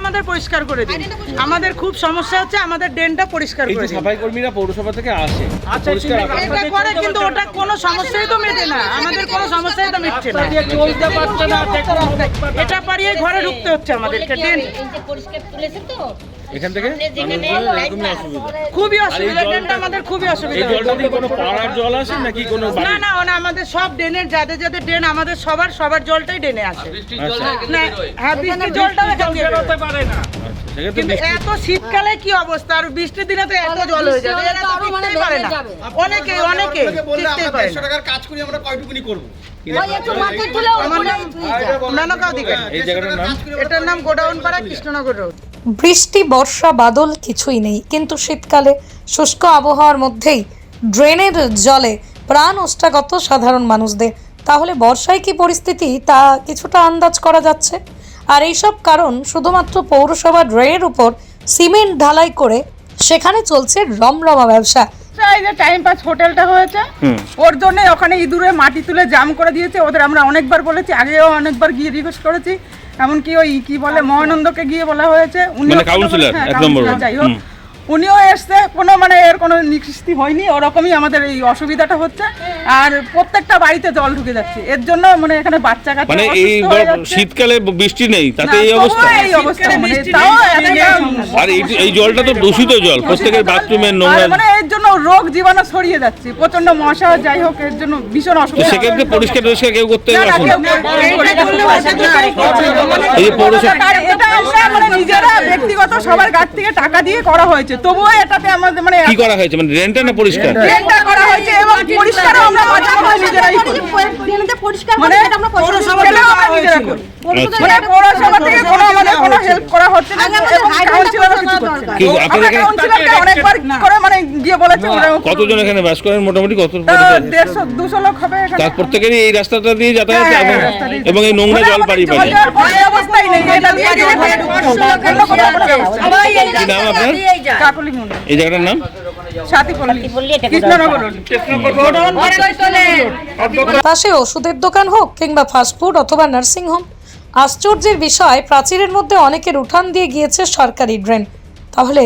আমাদের পরিষ্কার করে দিন। আমাদের খুব সমস্যা হচ্ছে, আমাদের ড্রেনটা পরিষ্কার করে দিন। সাফাই কর্মীরা পৌরসভা থেকে আসে, এটা করে কিন্তু ওটা কোনো সমস্যাই তো মেটে না, আমাদের কোনো সমস্যাই তো মিটছে না। এটা পারিয়ে ঘরে ঢুকতে হচ্ছে আমাদেরকে। ড্রেন এখান থেকে খুবই অসুবিধা, ড্রেনটা আমাদের খুবই অসুবিধা। এই জলটা কি কোনো পাড়ার জল আসে নাকি কোনো না না, ওনা আমাদের সব ড্রেনের যাদের যাদের ড্রেন আমাদের সবার জলটাই ড্রেনে আসে। না, হ্যাঁ, বৃষ্টির জলটাও এখান দিয়ে বেরোতে পারে না। কিন্তু এত শীতকালে কি অবস্থা, আর বৃষ্টির দিনে তো এত জল হয়ে যাবে, এরা তো টিকতেই পারে না। অনেকে টিকতেই পারে না। কাজ করি আমরা কয়টুকুনি করব? এই জায়গাটার নাম? এটার নাম গোডাউন পাড়া, কৃষ্ণনগর রোড। বৃষ্টি বর্ষা বাদল কিছুই নেই, কিন্তু শীতকালে শুষ্ক আবহাওয়ার মধ্যেই ড্রেনের জলে প্রাণ ওষ্ঠাগত সাধারণ মানুষদের। তাহলে বর্ষায় কি পরিস্থিতি তা কিছুটা আন্দাজ করা যাচ্ছে। আর এইসব কারণ শুধুমাত্র পৌরসভা ড্রেনের উপর সিমেন্ট ঢালাই করে সেখানে চলছে রমরমা ব্যবসা। এই যে টাইম পাস হোটেলটা হয়েছে, ওর জন্য ওখানে ইঁদুরে মাটি তুলে জাম করে দিয়েছে। ওদের আমরা অনেকবার বলেছি, আগেও অনেকবার গিয়ে রিকোয়েস্ট করেছি, এমনকি ওই কি বলে মহানন্দকে গিয়ে বলা হয়েছে, যাই হোক উনিও এসছে, কোনো মানে এর কোনো নিষ্কৃতি হয়নি। ওরকমই আমাদের এই অসুবিধাটা হচ্ছে, আর প্রত্যেকটা বাড়িতে জল ঢুকে যাচ্ছে। এর জন্য মানে এখানে বাচ্চা কাচ্চা মানে এই শীতকালে বৃষ্টি নেই, তাতে এই অবস্থা। মানে তাও আর এই জলটা তো দূষিত জল, প্রত্যেকের বাথরুমের নোংরা, মানে এর জন্য রোগ জীবাণু ছড়িয়ে যাচ্ছে, প্রচন্ড মশা, যাই হোক এর জন্য ভীষণ অসুবিধা। সেক্ষেত্রে পরিষ্কার কেউ করতে আসে না। এই পৌরসভা এটা আমরা মানে নিজেরা ব্যক্তিগত সবার গাছ থেকে টাকা দিয়ে করা হয়েছে, তবুও এটাতে আমাদের মানে কি করা হয়েছে, মানে ড্রেনটা না পরিষ্কার? ড্রেনটা করা হয়েছে এবং পরিষ্কারও আমরা মাঝে মাঝে নিজেরাই করি। মানে পৌরসভা থেকে আমরা নিজেরা করি, মানে পৌরসভা থেকে কোনো আমাদের কোনো হেল্প করা হচ্ছে না, এবং কাউন্সিলরও কিছু করছে না। আমরা কাউন্সিলরকে অনেকবার করে মানে গিয়ে বলেছি। কতজন এখানে বাস করেন মোটামুটি? কত? 150-200 লোক হবে এখানে। তার প্রত্যেকেরই এই রাস্তাটা দিয়ে যাতায়াত এবং এই নোংরা জল পাড়ি পাড়ি। অবস্থাই নেই, এটা দিয়ে গেলে কি নাম আপনার? কাকুলি মুন্ডা। এই জায়গাটার নাম? সাথীপল্লী, কৃষ্ণনগর রোড। পাশে ওষুধের দোকান হোক কিংবা ফাস্টফুড অথবা নার্সিং হোম, আশ্চর্যের বিষয় প্রাচীরের মধ্যে অনেকের উঠান দিয়ে গিয়েছে সরকারি ড্রেন। তাহলে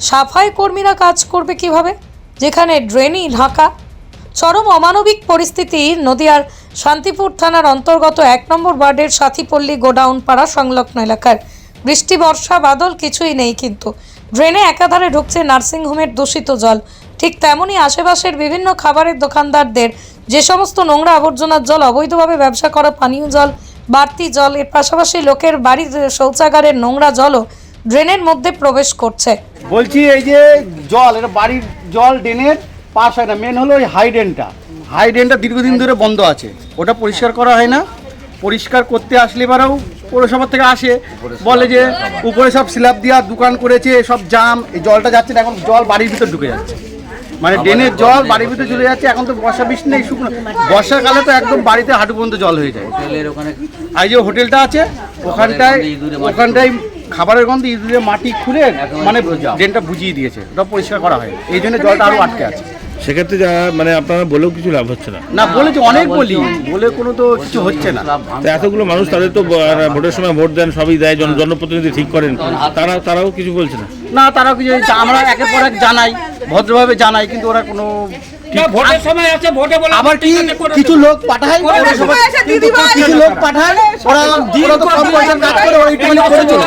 সাফাই কর্মীরা কাজ করবে কিভাবে, যেখানে ড্রেনই ঢাকা? চরম অমানবিক পরিস্থিতি নদিয়ার শান্তিপুর থানার অন্তর্গত 1 নম্বর ওয়ার্ডের সাথীপল্লী গোডাউন পাড়া সংলগ্ন এলাকার। বৃষ্টি বর্ষা বাদল কিছুই নেই, কিন্তু ড্রেনে একাধারে ঢুকছে নার্সিংহোমের দূষিত জল। ঠিক তেমনই আশেপাশের বিভিন্ন খাবারের দোকানদারদের যে সমস্ত নোংরা আবর্জনার জল, অবৈধভাবে ব্যবসা করা পানীয় জল, বাড়তি জল, এর পাশাপাশি লোকের বাড়ির শৌচাগারের নোংরা জলও ড্রেনের মধ্যে প্রবেশ করছে। বলছি এই যে জল, এটা বাড়ির জল ড্রেনের পাশ হয় না, মেন হলো ওই হাই ড্রেনটা দীর্ঘদিন ধরে বন্ধ আছে, ওটা পরিষ্কার করা হয় না। পরিষ্কার করতে আসলে এবারেও পৌরসভা থেকে আসে, বলে যে উপরে সব স্ল্যাব দেওয়া দোকান করেছে, সব জাম, এই জলটা যাচ্ছে না, এখন জল বাড়ির ভিতর ঢুকে যাচ্ছে, মানে ড্রেনের জল বাড়ির ভিতরে চলে যাচ্ছে। এখন তো বর্ষা বৃষ্টি নেই, শুকনো বর্ষাকালে তো একদম বাড়িতে হাঁটু পর্যন্ত জল হয়ে যায়। আর যে হোটেলটা আছে ওখানটায় খাবারের গন্ধে ইঁদুরে মাটি খুঁড়ে মানে ড্রেনটা বুঝিয়ে দিয়েছে, ওটা পরিষ্কার করা হয়, এই জন্য জলটা আরও আটকে আছে। সেক্ষেত্রে যা মানে আপনারা বলেও কিছু লাভ হচ্ছে না? না, বলেছে অনেক বলে কোনো তো কিছু হচ্ছে না। এতগুলো মানুষ, তাদের তো ভোটের সময় ভোট দেন, সবই দেয়, জনপ্রতিনিধি ঠিক করেন, তারাও কিছু বলছে না? না, তারাও কিছু, আমরা একের পর এক জানাই, ভদ্রভাবে জানাই, কিন্তু ওরা কোনো আবার কি কিছু লোক পাঠায়, কিছু লোক পাঠায়, ওরা তো কম পয়সার কাজ করে, ওইটুকুনি করে চলে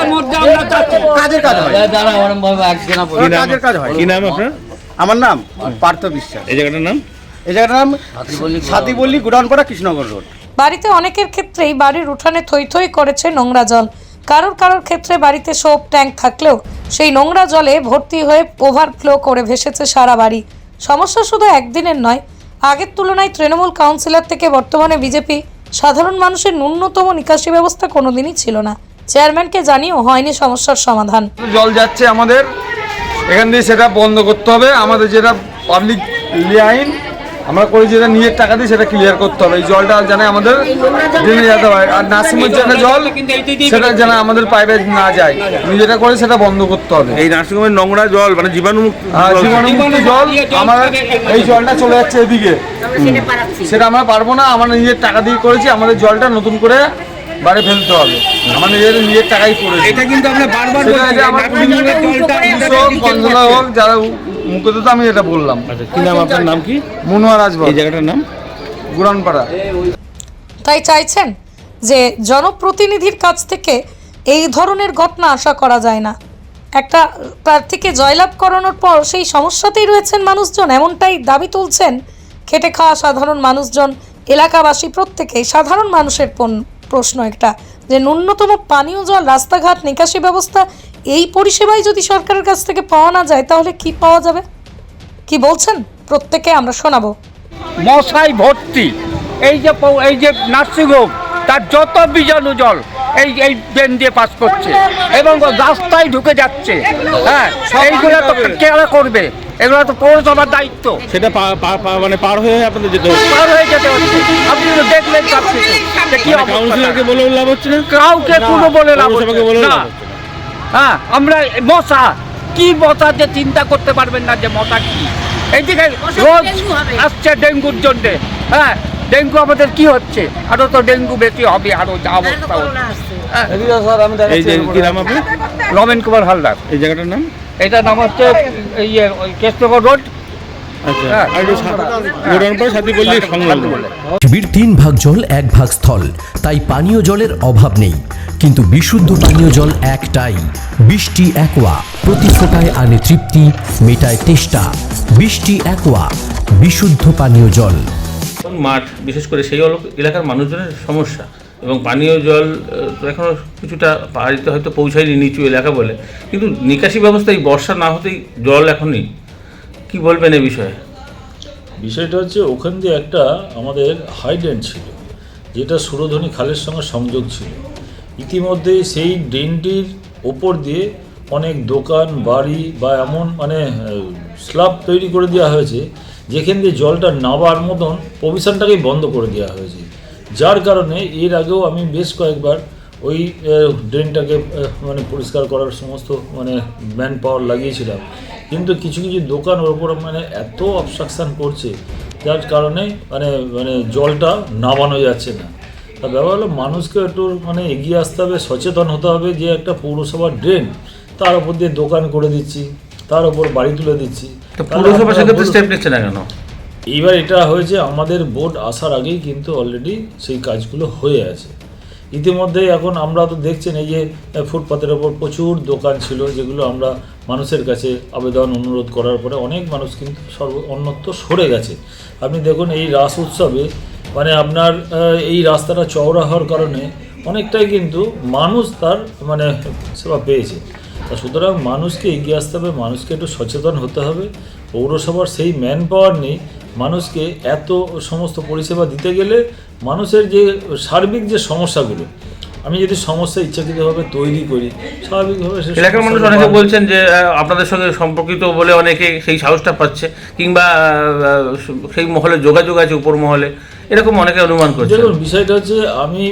কাজের কাজ হয়। কি নাম আপনার? আমার নাম পার্থ বিশ্বাস। এই জায়গাটার নাম? এই জায়গাটার নাম সাথীপল্লী গোডাউন পাড়া, কৃষ্ণনগর রোড। বাড়িতে অনেকের ক্ষেত্রেই বাড়ির উঠানে থই থই করেছে নোংরা জল। কারোর ক্ষেত্রে বাড়িতে সোপ ট্যাঙ্ক থাকলেও সেই নোংরা জলে ভর্তি হয়ে ওভারফ্লো করে ভেসেছে সারা বাড়ি। সমস্যা শুধু একদিনের নয়, আগের তুলনায় তৃণমূল কাউন্সিলর থেকে বর্তমানে বিজেপি সাধারণ মানুষের ন্যূনতম নিকাশি ব্যবস্থা কোনোদিনই ছিল না। চেয়ারম্যানকে জানিয়েও হয়নি সমস্যার সমাধান। জল যাচ্ছে আমাদের এখান দিয়ে, সেটা বন্ধ করতে হবে। আমাদের যেটা পাবলিক লাইন আমরা করি, যেটা নিজের টাকা দিয়ে সেটা ক্লিয়ার করতে হবে। এই জলটা যেন আমাদের ড্রেনে যেতে হয়, আর নার্সিংহোমের যেটা জল সেটা যেন আমাদের পাইপে না যায়, যেটা করে সেটা বন্ধ করতে হবে। এই নার্সিংহোমের নোংরা জল মানে জীবাণুমুক্ত জল, আমার এই জলটা চলে যাচ্ছে এদিকে, সেটা আমরা পারবো না। আমরা নিজের টাকা দিয়ে করেছি, আমাদের জলটা নতুন করে বাড়ি ফেলতে হবে, আমাদের নিজের টাকাই পড়েছে। এটা কিন্তু আমরা বারবার বলছি, এই নাট্যমূলক জলটা কন্দলা হোক যারা মুখে তো আমি এটা বললাম। আচ্ছা, কি নাম আপনার নাম কি? মনোয়ার রাজবাগ, এই জায়গাটার নাম গুরানপাড়া। তাই চাইছেন যে জনপ্রতিনিধির কাছ থেকে এই ধরনের ঘটনা আশা করা যায় না। একটা প্রার্থীকে জয়লাভ করানোর পর সেই সমস্যাতেই রয়েছেন মানুষজন, এমনটাই দাবি তুলছেন খেটে খাওয়া সাধারণ মানুষজন, এলাকাবাসী প্রত্যেকেই। সাধারণ মানুষের প্রশ্ন একটা, যে ন্যূনতম পানীয় জল, রাস্তাঘাট, নিকাশি ব্যবস্থা, এই পরিষেবাই যদি সরকারের কাছ থেকে পাওয়া না যায় তাহলে কি পাওয়া যাবে? কি বলছেন প্রত্যেকে আমরা শোনাবো। মশাই ভর্তি, এই যে নার্সিংহোম তার যত বীজাণু জল এই ড্রেন দিয়ে পাস করছে এবং রাস্তায় ঢুকে যাচ্ছে। হ্যাঁ, এইগুলো তো কেয়ারা করবে, এগুলো তো পৌরসভার দায়িত্ব। সেটা মানে পার হয়ে আপনাদের যেতে হচ্ছে, পার হয়ে যেতে হচ্ছে। আপনি তো দেখলেন সব কিছু, যে কি অবস্থা। কাউন্সিলরকে বলে লাভ হচ্ছে না, কাউকে কোনো বলে লাভ হচ্ছে পৌরসভাকে বলে না। লাভ হচ্ছে না। হ্যাঁ, আমরা মশা কি মশা যে চিন্তা করতে পারবেন না যে মশা কি। এইদিকে রোজ আসছে ডেঙ্গুর জন্যে। হ্যাঁ, ডেঙ্গু আমাদের কি হচ্ছে, আরো তো ডেঙ্গু বেশি হবে, আরো যা অবস্থা হচ্ছে। স্যার আমি এই যে কি নাম আপনার? রমেন কুমার হালদার। এই জায়গাটার নাম? এটার নাম হচ্ছে কেষ্টনগর রোড। আচ্ছা, হ্যাঁ। আর গোডাউনপাড়া সাথীপল্লী সংলগ্ন। পৃথিবীর 3 ভাগ জল 1 ভাগ স্থল, তাই পানীয় জলের অভাব নেই। কিন্তু বিশুদ্ধ পানীয় জল একটাই, বৃষ্টি অ্যাকোয়া। প্রতি ফোঁটায় আনে তৃপ্তি, মেটায় তেষ্টা। বৃষ্টি অ্যাকোয়া, বিশুদ্ধ পানীয় জল। মাঠ, বিশেষ করে সেই এলাকার মানুষজনের সমস্যা, এবং পানীয় জল তো এখনও কিছুটা বাড়িতে হয়তো পৌঁছায়নি নিচু এলাকা বলে, কিন্তু নিকাশি ব্যবস্থা এই বর্ষা না হতেই জল এখনই। কি বলবেন এই বিষয়ে? বিষয়টা হচ্ছে, ওখান দিয়ে একটা আমাদের হাইড্রেন ছিল, যেটা সুরধনী খালের সঙ্গে সংযোগ ছিল। ইতিমধ্যেই সেই ড্রেনটির ওপর দিয়ে অনেক দোকান, বাড়ি বা এমন স্ল্যাব তৈরি করে দেওয়া হয়েছে, যেখান দিয়ে জলটা নাবার মতন প্রভিশনটাকেই বন্ধ করে দেওয়া হয়েছে। যার কারণে এর আগেও আমি বেশ কয়েকবার ওই ড্রেনটাকে পরিষ্কার করার সমস্ত ম্যান পাওয়ার লাগিয়েছিলাম, কিন্তু কিছু কিছু দোকান ওর উপর এত অবস্ট্রাকশান করছে, যার কারণে জলটা নামানো যাচ্ছে না। তা ব্যাপার হলো, মানুষকে একটু এগিয়ে আসতে হবে, সচেতন হতে হবে যে একটা পৌরসভার ড্রেন, তার উপর দিয়ে দোকান করে দিচ্ছি, তার উপর বাড়ি তুলে দিচ্ছি। পৌরসভা সেক্ষেত্রে স্টেপ নিচ্ছে না কেন? এইবার এটা হয়েছে, আমাদের বোর্ড আসার আগেই কিন্তু অলরেডি সেই কাজগুলো হয়ে আছে। ইতিমধ্যে এখন আমরা তো দেখছেন, এই যে ফুটপাতের ওপর প্রচুর দোকান ছিল, যেগুলো আমরা মানুষের কাছে আবেদন অনুরোধ করার পরে অনেক মানুষ কিন্তু অন্যত্র সরে গেছে। আপনি দেখুন, এই রাস উৎসবে আপনার এই রাস্তাটা চওড়া হওয়ার কারণে অনেকটাই কিন্তু মানুষ তার সেবা পেয়েছে। তা সুতরাং মানুষকে এগিয়ে আসতে হবে, মানুষকে একটু সচেতন হতে হবে। পৌরসভার সেই ম্যান পাওয়ার নেই মানুষকে এত সমস্ত পরিষেবা দিতে গেলে। মানুষের যে সার্বিক যে সমস্যাগুলো, আমি যদি সমস্যা ইচ্ছাকৃতভাবে তৈরি করি, স্বাভাবিকভাবে এলাকার মানুষ অনেকে বলছেন যে আপনাদের সঙ্গে সম্পর্কিত বলে অনেকে সেই সাহসটা পাচ্ছে, কিংবা সেই মহলে যোগাযোগ আছে, উপর মহলে, এরকম অনেকে অনুমান করছে। দেখুন, বিষয়টা হচ্ছে, আমি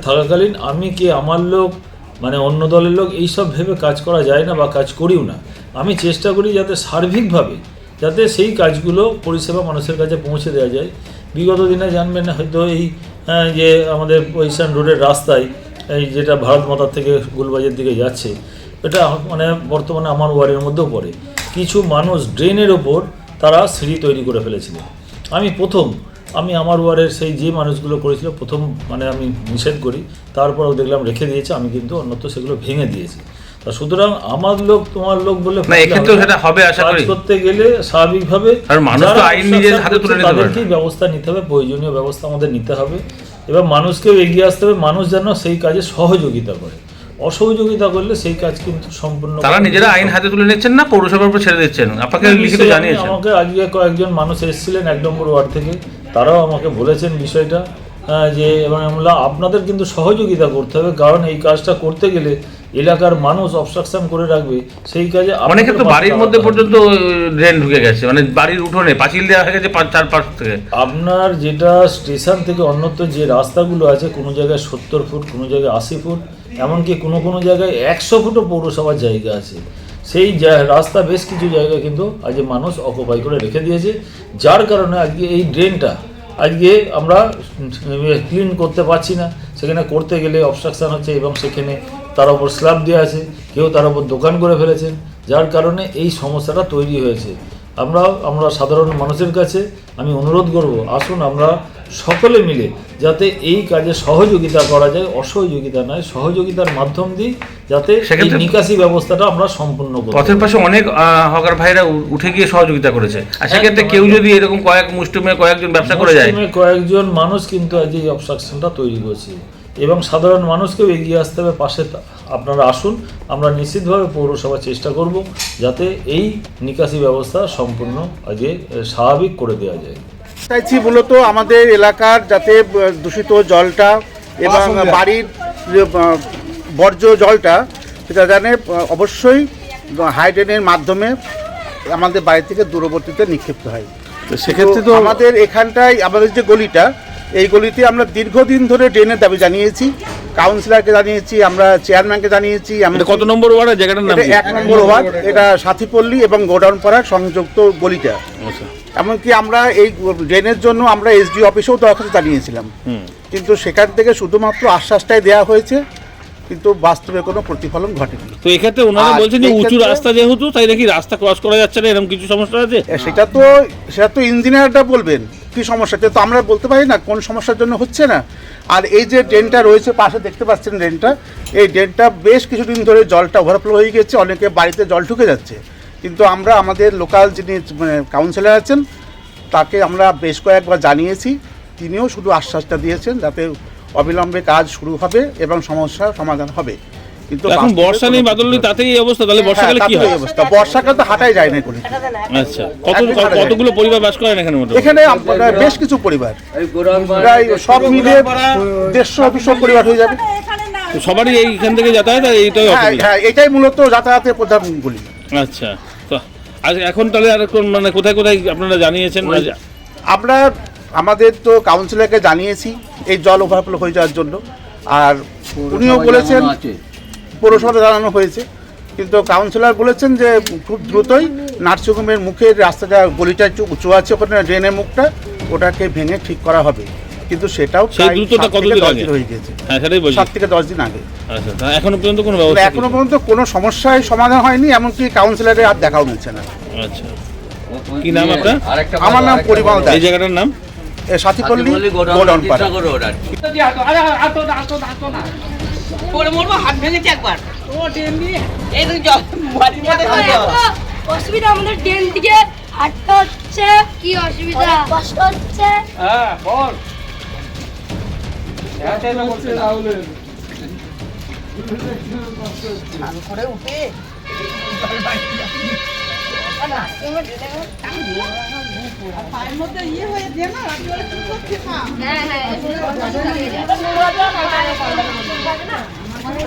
থাকাকালীন আমি কি আমার লোক অন্য দলের লোক এইসব ভেবে কাজ করা যায় না, বা কাজ করিও না। আমি চেষ্টা করি যাতে সার্বিকভাবে যাতে সেই কাজগুলো পরিষেবা মানুষের কাছে পৌঁছে দেওয়া যায়। বিগত দিনে জানবেন হয়তো এই যে আমাদের ওয়েস্টার্ন রোডের রাস্তায়, এই যেটা ভারত মাতার থেকে গুলবাজের দিকে যাচ্ছে, এটা বর্তমানে আমার ওয়ার্ডের মধ্যেও পড়ে। কিছু মানুষ ড্রেনের ওপর তারা সিঁড়ি তৈরি করে ফেলেছিলেন। আমি আমার ওয়ার্ডের সেই যে মানুষগুলো করেছিল প্রথম আমি নিষেধ করি, তারপরেও দেখলাম রেখে দিয়েছে, আমি কিন্তু অন্যত্র সেগুলো ভেঙে দিয়েছি। তা সুতরাং আমার লোক তোমার লোক বলে সেটা হবে আশা করি। করতে গেলে স্বাভাবিকভাবে তাদেরকেই ব্যবস্থা নিতে হবে, প্রয়োজনীয় ব্যবস্থা আমাদের নিতে হবে, এবং মানুষকেও এগিয়ে আসতে হবে। মানুষ যেন সেই কাজে সহযোগিতা করে, অসহযোগিতা করলে সেই কাজ কিন্তু সম্পূর্ণ। তারা নিজেরা আইন হাতে তুলে নিচ্ছেন না, পৌরসভার উপর ছেড়ে দিচ্ছেন? আপনাকে লিখিত জানিয়েছেন? আমাকে আজকে কয়েকজন মানুষ এসেছিলেন 1 নম্বর ওয়ার্ড থেকে, তারাও আমাকে বলেছেন বিষয়টা, যে আপনাদের কিন্তু সহযোগিতা করতে হবে, কারণ এই কাজটা করতে গেলে এলাকার মানুষ অবস্ট্রাকশন করে রাখবে, সেই কাজে অনেকে তো বাড়ির মধ্যে পর্যন্ত ড্রেন ঢুকে গেছে, বাড়ির উঠোনে পাঁচিল দেওয়া হয়ে গেছে 4-5 থেকে। আপনার যেটা স্টেশন থেকে অন্যত্র যে রাস্তাগুলো আছে, কোনো জায়গায় 70 ফুট, কোনো জায়গায় 80 ফুট, এমনকি কোনো জায়গায় 100 ফুটও পৌরসভার জায়গা আছে। সেই রাস্তা বেশ কিছু জায়গায় কিন্তু আজ মানুষ অকুপাই করে রেখে দিয়েছে, যার কারণে আজকে এই ড্রেনটা আজকে আমরা ক্লিন করতে পারছি না। সেখানে করতে গেলে অবস্ট্রাকশন হচ্ছে এবং সেখানে তার উপর স্ল্যাব দেওয়া আছে, কেউ তার উপর দোকান করে ফেলেছেন, যার কারণে এই সমস্যাটা তৈরি হয়েছে। আমরা সাধারণ মানুষের কাছে আমি অনুরোধ করব, আসুন আমরা সকলে মিলে যাতে এই কাজে সহযোগিতা করা যায়, অসহযোগিতা নয়, সহযোগিতার মাধ্যম দিয়ে যাতে এই নিকাশি ব্যবস্থাটা আমরা সম্পূর্ণ করি। পথের পাশে অনেক হকার ভাইরা উঠে গিয়ে সহযোগিতা করেছে, আর সেক্ষেত্রে কেউ যদি এরকম মুষ্টিমেয় কয়েকজন ব্যবসা করে যায়, কয়েকজন মানুষ কিন্তু আজ এই অবস্ট্রাকশনটা তৈরি করছে এবং সাধারণ মানুষকেও এগিয়ে আসতে হবে পাশে। আপনারা আসুন, আমরা নিশ্চিতভাবে পৌরসভা চেষ্টা করব যাতে এই নিকাশি ব্যবস্থা সম্পূর্ণ আজকে স্বাভাবিক করে দেওয়া যায়। চাইছি মূলত আমাদের এলাকার যাতে দূষিত জলটা এবং বাড়ির যে বর্জ্য জলটা সেটা জানে অবশ্যই হাইড্রেনের মাধ্যমে আমাদের বাড়ি থেকে দূরবর্তীতে নিক্ষিপ্ত হয়। সেক্ষেত্রে তো আমাদের এখানটায় আমাদের যে গলিটা, এই গলিতে আমরা দীর্ঘদিন ধরে ড্রেনের দাবি জানিয়েছি, কাউন্সিলরকে জানিয়েছি, আমরা চেয়ারম্যানকে জানিয়েছি। কত নম্বর ওয়ার্ড জায়গাটার নাম? 1 নম্বর ওয়ার্ড, এটা সাথীপল্লী এবং গোডাউন পাড়ার সংযুক্ত গলিটা। এমনকি আমরা এই ড্রেনের জন্য আমরা এসডি অফিসেও দরখাস্ত জানিয়েছিলাম, কিন্তু সেখান থেকে শুধুমাত্র আশ্বাসটাই দেওয়া হয়েছে, কিন্তু বাস্তবে কোনো প্রতিফলন ঘটেনি। তো এক্ষেত্রে ওনারা বলছেন যে উঁচু রাস্তা যেহেতু, তাই নাকি রাস্তা ক্রস করা যাচ্ছে না, এরকম কিছু সমস্যা আছে। সেটা তো ইঞ্জিনিয়াররা বলবেন কি সমস্যা, তো আমরা বলতে পারি না কোন সমস্যার জন্য হচ্ছে না। আর এই যে ড্রেনটা রয়েছে পাশে দেখতে পাচ্ছেন ড্রেনটা, এই ড্রেনটা বেশ কিছুদিন ধরে জলটা ওভারফ্লো হয়ে গেছে, অনেকে বাড়িতে জল ঢুকে যাচ্ছে। কিন্তু আমরা আমাদের লোকাল যিনি কাউন্সিলর আছেন তাকে আমরা বেশ কয়েকবার জানিয়েছি, তিনিও শুধু আশ্বাসটা দিয়েছেন যাতে অবিলম্বে কাজ শুরু হবে এবং সমস্যার সমাধান হবে। কিন্তু এখন বর্ষা নেই, বাদল নেই, তাতেই এই অবস্থা। তাহলে বর্ষাকালে কি হয়? বর্ষাকালে তো হাঁটাই যায় না করে। আচ্ছা, কতগুলো পরিবার বাস করেন এখানে? এখানে বেশ কিছু পরিবার, প্রায় সব মিলে 150-200 পরিবার হয়ে যাবে। সবারই এইখান থেকে যাতায়াত, এইটাই? হ্যাঁ, এটাই মূলত যাতায়াতের প্রধান গুলি। আচ্ছা, তো এখন তাহলে আর মানে কোথায় কোথায় আপনারা জানিয়েছেন? আমরা আমাদের তো কাউন্সিলরকে জানিয়েছি এই জল ওভারফ্লো হয়ে যাওয়ার জন্য, আর উনিও বলেছেন, পৌরসভাতে জানানো হয়েছে, কিন্তু কাউন্সিলর বলেছেন যে খুব দ্রুতই নার্সিংহোমের মুখের রাস্তাটা, গলিটা একটু উঁচু আছে, ওখানে ড্রেনের মুখটা ওটাকে ভেঙে ঠিক করা হবে। কিন্তু সেটাও হয়ে গেছে। হ্যাঁ, সেটাই বলছি, 7 থেকে 10 দিন আগে। আচ্ছা, এখনো পর্যন্ত কোনো সমস্যায় সমাধান হয়নি, এমনকি কাউন্সিলরের আর দেখাও মিলছে না। আচ্ছা, কি নাম আপনার? আমার নাম পরিমল দাস। এই জায়গাটার নাম সাথীপল্লী গোডাউন পাড়া। অসুবিধা আমাদের ট্রেন দিকে হাঁটতে হচ্ছে, কি অসুবিধা, কষ্ট হচ্ছে। হ্যাঁ, বল। করে উঠে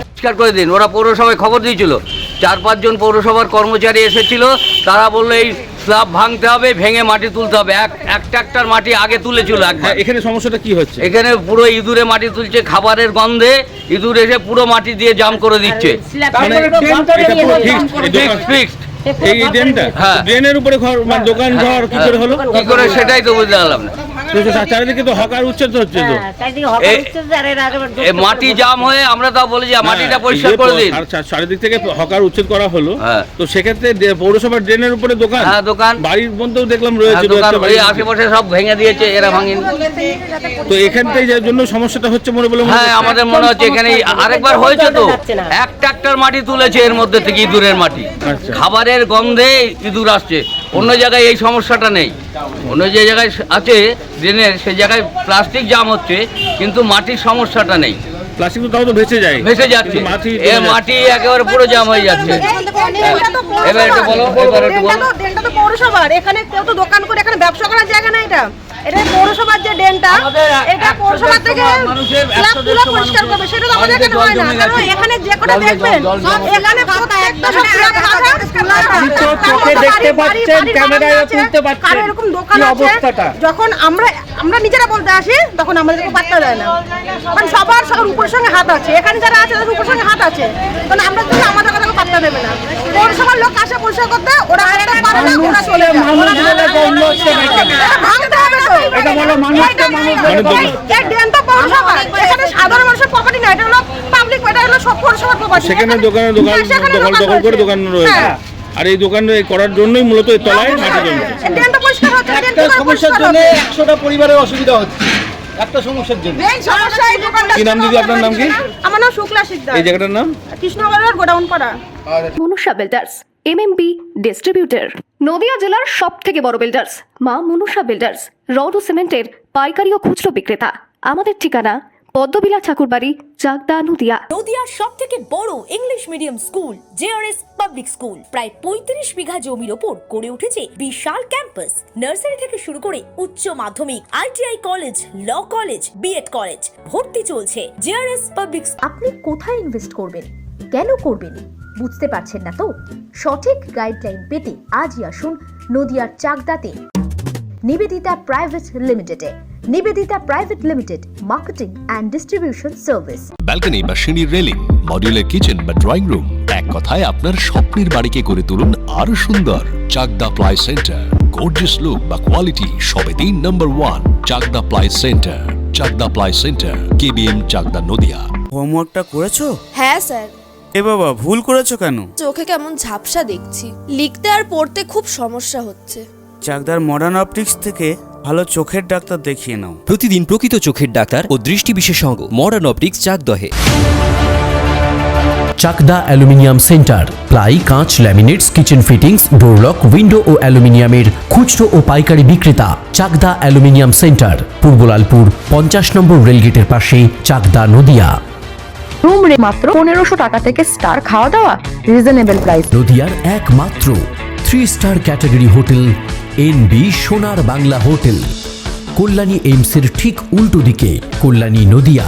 পরিষ্কার করে দিন। ওরা পৌরসভায় খবর দিয়েছিল, 4-5 জন পৌরসভার কর্মচারী এসেছিল, তারা বললো এই স্ল্যাব ভাঙতে হবে, ভেঙে মাটি তুলতে হবে। এক ট্রাক্টর মাটি আগে তুলেছিল। এখানে সমস্যাটা কি হচ্ছে? এখানে পুরো ইঁদুরে মাটি তুলছে, খাবারের গন্ধে ইঁদুর এসে পুরো মাটি দিয়ে জাম করে দিচ্ছে। এই ড্রেনটা, হ্যাঁ, ড্রেনের উপরে ঘর, মানে দোকান ঘর, কি করে হলো? কি করে সেটাই তো বুঝতে পারলাম না। চারিদিকে তো হকার উচ্ছেদ হচ্ছে, তো মাটি জাম হয়ে আমরা তাও বলি যে মাটিটা পরিষ্কার করে দিন। চারিদিক থেকে হকার উচ্ছেদ করা হলো, তো সেক্ষেত্রে পৌরসভার ড্রেনের উপরে দোকান, হ্যাঁ দোকান, বাড়ির মধ্যেও দেখলাম রয়েছে, আশেপাশে সব ভেঙে দিয়েছে, এরা ভাঙেনি। তো এখানটাই যার জন্য সমস্যাটা হচ্ছে মনে বলে? হ্যাঁ, আমাদের মনে হচ্ছে এখানে আরেকবার হয়েছে তো, 1 ট্রাক্টর মাটি তুলেছে এর মধ্যে থেকে, ইঁদুরের মাটি। খাবারের গন্ধে ইঁদুর আসছে। অন্য জায়গায় এই সমস্যাটা নেই, অন্য যে জায়গায় আছে ড্রেনের সেই জায়গায় প্লাস্টিক জাম হচ্ছে, কিন্তু মাটির সমস্যাটা নেই। প্লাস্টিক তো তাও তো ভেসে যাচ্ছে, মাটি একেবারে পুরো জাম হয়ে যাচ্ছে। এবার এটা বলো, ড্রেনটা তো পৌরসভার, এখানে কেউ তো দোকান করে এখানে ব্যবসা করার জায়গা না। এটা পৌরসভার যে ড্রেনটা, এটা পৌরসভা থেকে স্ল্যাব তুলে পরিষ্কার করবে, সেটা তো আমাদের এখানে হয় না। কারণ এখানে যে কোটা দেখবেন, এখানে প্রত্যেকটা সব স্ল্যাব চোখে দেখতে পাচ্ছেন, ক্যামেরায় তুলতে পাচ্ছেন, কারণ এরকম দোকান আছে। যখন আমরা নিজেরা বলতে আসি তখন আমাদেরকে পাত্তা দেয় না, কারণ সবার উপর সঙ্গে হাত আছে। এখানে যারা আছে তাদের উপর সঙ্গে হাত আছে, কারণ আমরা আমাদের কথা পাত্তা পরিষ্কার দেবে না। পৌরসভার লোক আসে পরিষ্কার করতে, ওরা করতে পারে না, ওরা চলে যায়। এটা ভাঙতে হবে তো। এটা বলো মানুষকে মানুষ বলে এই ড্রেন তো পৌরসভার, এখানে সাধারণ মানুষের প্রপার্টি না, এটা হলো পাবলিক, এটা হলো সব পৌরসভার প্রপার্টি। সেখানে দখল করে দোকান রয়েছে, আর এই দোকান করার জন্যই মূলত এই তলায় মাটি জমছে। ড্রেনটা পরিষ্কার হচ্ছে, একটা সমস্যার জন্য 100টা পরিবারের অসুবিধা হচ্ছে, একটা সমস্যার জন্য। এই সমস্যা এই দোকানটা। কি নাম দিদি আপনার নাম কি? আমার নাম শুক্লা শিকদার। এই জায়গাটার নাম কৃষ্ণনগর গোডাউন পাড়া। Manusha builders MMB distributor, Nadia জেলার সব থেকে বড় বিল্ডার্স মা মনুষা বিল্ডার্স, রড ও সিমেন্টের পাইকারি ও খুচরো বিক্রেতা। আমাদের ঠিকানা পদ্মবিলা ঠাকুরবাড়ি, চাকদা, নদিয়া। নদিয়ার সব থেকে বড় English medium school JRS public school, প্রায় 35 বিঘা জমির ওপর গড়ে উঠেছে বিশাল ক্যাম্পাস। নার্সারি থেকে শুরু করে উচ্চ মাধ্যমিক, ITI college, law college, BEd college, ভর্তি চলছে। JRS public. আপনি কোথায় ইনভেস্ট করবেন, কেন করবেন, বুঝতে পারছেন না তো? সঠিক গাইডলাইন পেতে আজই আসুন নদিয়ার চাকদাতে নিবেদিতা প্রাইভেট লিমিটেডে। Nivedita private limited, marketing and distribution service. Balcony বা সিঁড়ির রেলিং, মডিউলার কিচেন বা ড্রয়িং রুম, এক কথায় আপনার স্বপ্নের বাড়িকে করে তুলুন আরো সুন্দর। Chakdaha ply centre, gorgeous look বা কোয়ালিটি সবে 3 number 1 Chakdaha ply centre. Chakdaha ply centre, KBM, Chakdaha, Nadia. হোমওয়ার্কটা করেছো? হ্যাঁ স্যার। এ বাবা, ভুল করেছো কেন? চোখে কেমন ঝাপসা দেখছি, লিখতে আর পড়তে খুব সমস্যা হচ্ছে। চাকদার মডার্ন অপটিক্স থেকে ভালো চোখের ডাক্তার দেখিয়ে নাও। প্রতিদিন প্রকৃত চোখের ডাক্তার ও দৃষ্টি বিশেষজ্ঞ মডার্ন অপটিক্স, চাকদহে। চাকদা অ্যালুমিনিয়াম সেন্টার, প্লাই, কাঁচ, laminates, kitchen fittings, door lock, window ও অ্যালুমিনিয়ামের খুচরো ও পাইকারি বিক্রেতা। Chakdaha aluminium centre, Purbalalpur 50 number রেলগেটের পাশে, চাকদা, নদিয়া। রুম রে মাত্র 1500 টাকা থেকে স্টার, খাওয়া দাওয়া রিজনেবল প্রাইস। নদিয়ার একমাত্র 3 স্টার ক্যাটাগরি হোটেল NB সোনার বাংলা হোটেল, কল্যাণী এইমসের ঠিক উল্টো দিকে, কল্যাণী, নদিয়া।